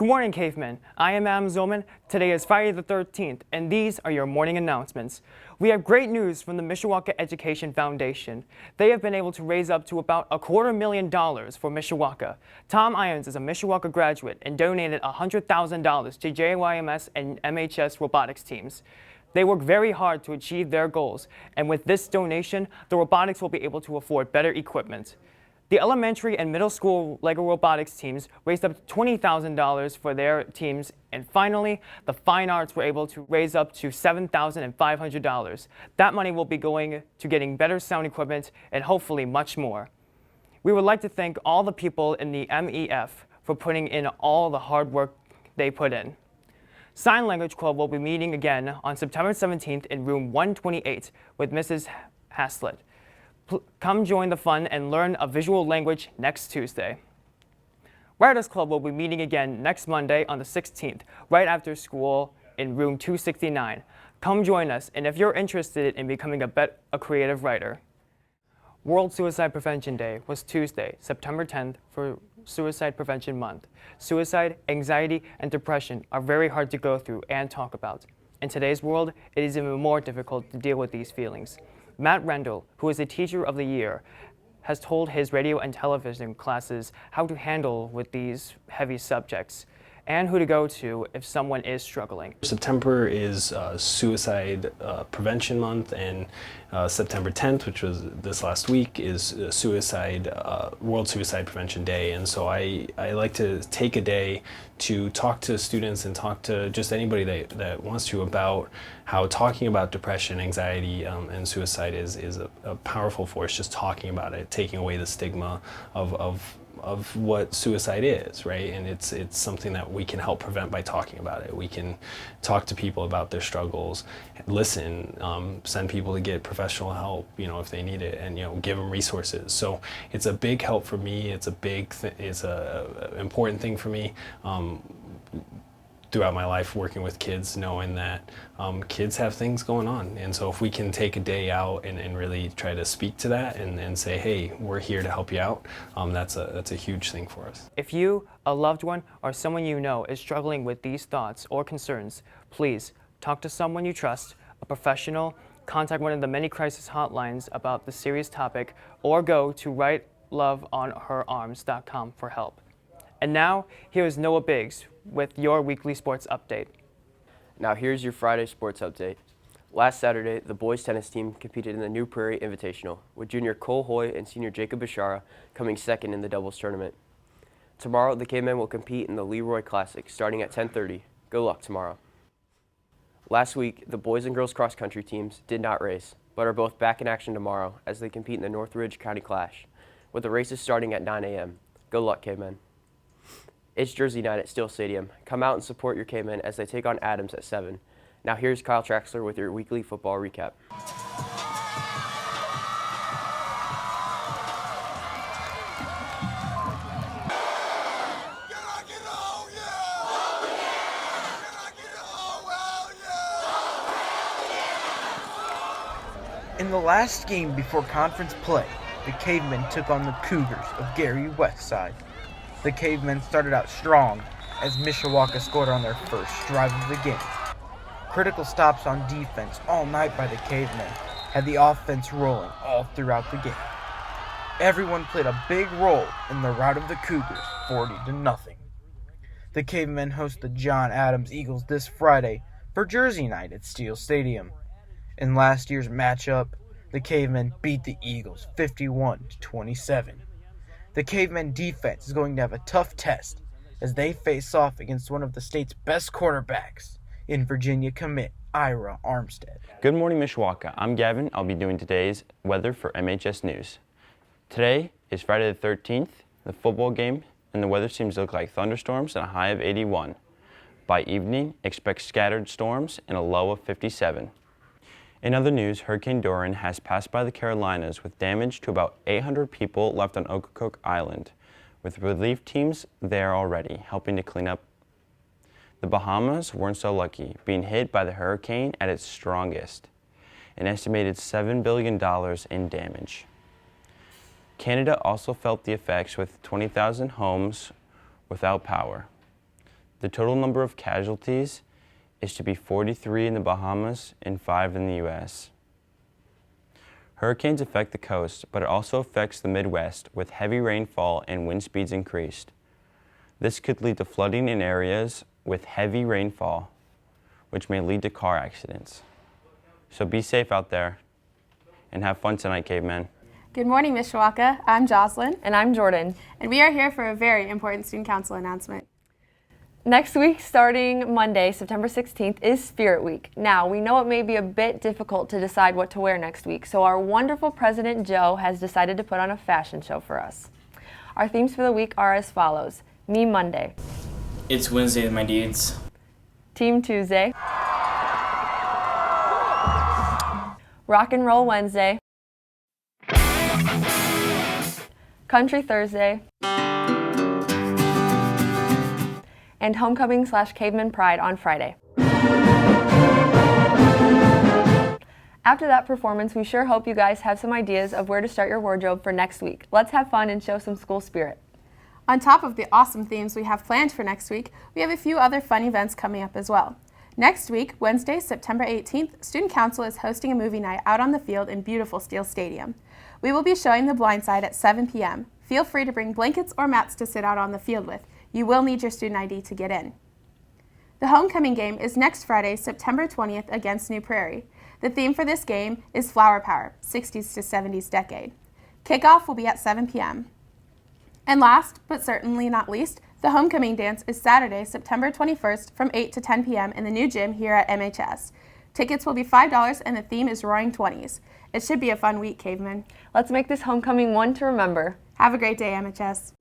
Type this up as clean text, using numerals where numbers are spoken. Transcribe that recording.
Good morning, cavemen. I am Adam Zolman. Today is Friday the 13th, and these are your morning announcements. We have great news from the Mishawaka Education Foundation. They have been able to raise up to about $250,000 for Mishawaka. Tom Irons is a Mishawaka graduate and donated $100,000 to JYMS and MHS robotics teams. They work very hard to achieve their goals, and with this donation, the robotics will be able to afford better equipment. The elementary and middle school LEGO robotics teams raised up $20,000 for their teams, and finally, the fine arts were able to raise up to $7,500. That money will be going to getting better sound equipment and hopefully much more. We would like to thank all the people in the MEF for putting in all the hard work they put in. Sign Language Club will be meeting again on September 17th in room 128 with Mrs. Haslett. Come join the fun and learn a visual language next Tuesday. Writers Club will be meeting again next Monday on the 16th, right after school in room 269. Come join us, and if you're interested in becoming a creative writer. World Suicide Prevention Day was Tuesday, September 10th for Suicide Prevention Month. Suicide, anxiety, and depression are very hard to go through and talk about. In today's world, it is even more difficult to deal with these feelings. Matt Rendell, who is a Teacher of the Year, has told his radio and television classes how to handle with these heavy subjects and who to go to if someone is struggling. September is Suicide Prevention Month, and September 10th, which was this last week, is World Suicide Prevention Day. And so I like to take a day to talk to students and talk to just anybody that wants to about how talking about depression, anxiety, and suicide is a powerful force. Just talking about it, taking away the stigma of what suicide is, right? And it's something that we can help prevent by talking about it. We can talk to people about their struggles, listen, send people to get professional help, if they need it, and give them resources. So it's a big help for me. It's a important thing for me. Throughout my life working with kids, knowing that kids have things going on. And so if we can take a day out and really try to speak to that and say, hey, we're here to help you out, that's a huge thing for us. If you, a loved one, or someone you know is struggling with these thoughts or concerns, please talk to someone you trust, a professional, contact one of the many crisis hotlines about the serious topic, or go to writeloveonherarms.com for help. And now, here is Noah Biggs with your weekly sports update. Now here's your Friday sports update. Last Saturday, the boys tennis team competed in the New Prairie Invitational, with junior Cole Hoy and senior Jacob Bishara coming second in the doubles tournament. Tomorrow, the Cavemen will compete in the Leroy Classic, starting at 10:30. Good luck tomorrow. Last week, the boys and girls cross-country teams did not race, but are both back in action tomorrow as they compete in the Northridge County Clash, with the races starting at 9 a.m. Good luck, Cavemen. It's Jersey night at Steel Stadium. Come out and support your Cavemen as they take on Adams at 7. Now here's Kyle Traxler with your weekly football recap. In the last game before conference play, the Cavemen took on the Cougars of Gary Westside. The Cavemen started out strong as Mishawaka scored on their first drive of the game. Critical stops on defense all night by the Cavemen had the offense rolling all throughout the game. Everyone played a big role in the rout of the Cougars, 40-0. The Cavemen host the John Adams Eagles this Friday for Jersey night at Steel Stadium. In last year's matchup, the Cavemen beat the Eagles 51-27. The Cavemen defense is going to have a tough test as they face off against one of the state's best quarterbacks in Virginia commit Ira Armstead. Good morning, Mishawaka. I'm Gavin. I'll be doing today's weather for MHS News. Today is Friday the 13th, the football game, and the weather seems to look like thunderstorms and a high of 81. By evening, expect scattered storms and a low of 57. In other news, Hurricane Dorian has passed by the Carolinas with damage to about 800 people left on Ocracoke Island, with relief teams there already helping to clean up. The Bahamas weren't so lucky, being hit by the hurricane at its strongest, an estimated $7 billion in damage. Canada also felt the effects with 20,000 homes without power. The total number of casualties is to be 43 in the Bahamas and 5 in the U.S. Hurricanes affect the coast, but it also affects the Midwest with heavy rainfall and wind speeds increased. This could lead to flooding in areas with heavy rainfall, which may lead to car accidents. So be safe out there and have fun tonight, cavemen. Good morning, Mishawaka. I'm Jocelyn. And I'm Jordan. And we are here for a very important student council announcement. Next week, starting Monday, September 16th, is Spirit Week. Now, we know it may be a bit difficult to decide what to wear next week, so our wonderful President Joe has decided to put on a fashion show for us. Our themes for the week are as follows. Me Monday. It's Wednesday with my deeds. Team Tuesday. Rock and Roll Wednesday. Country Thursday. And Homecoming/Caveman Pride on Friday. After that performance, we sure hope you guys have some ideas of where to start your wardrobe for next week. Let's have fun and show some school spirit. On top of the awesome themes we have planned for next week, we have a few other fun events coming up as well. Next week, Wednesday, September 18th, Student Council is hosting a movie night out on the field in beautiful Steele Stadium. We will be showing The Blind Side at 7 p.m. Feel free to bring blankets or mats to sit out on the field with. You will need your student ID to get in. The homecoming game is next Friday, September 20th against New Prairie. The theme for this game is Flower Power, 60s to 70s decade. Kickoff will be at 7 p.m. And last, but certainly not least, the homecoming dance is Saturday, September 21st from 8 to 10 p.m. in the new gym here at MHS. Tickets will be $5 and the theme is Roaring 20s. It should be a fun week, cavemen. Let's make this homecoming one to remember. Have a great day, MHS.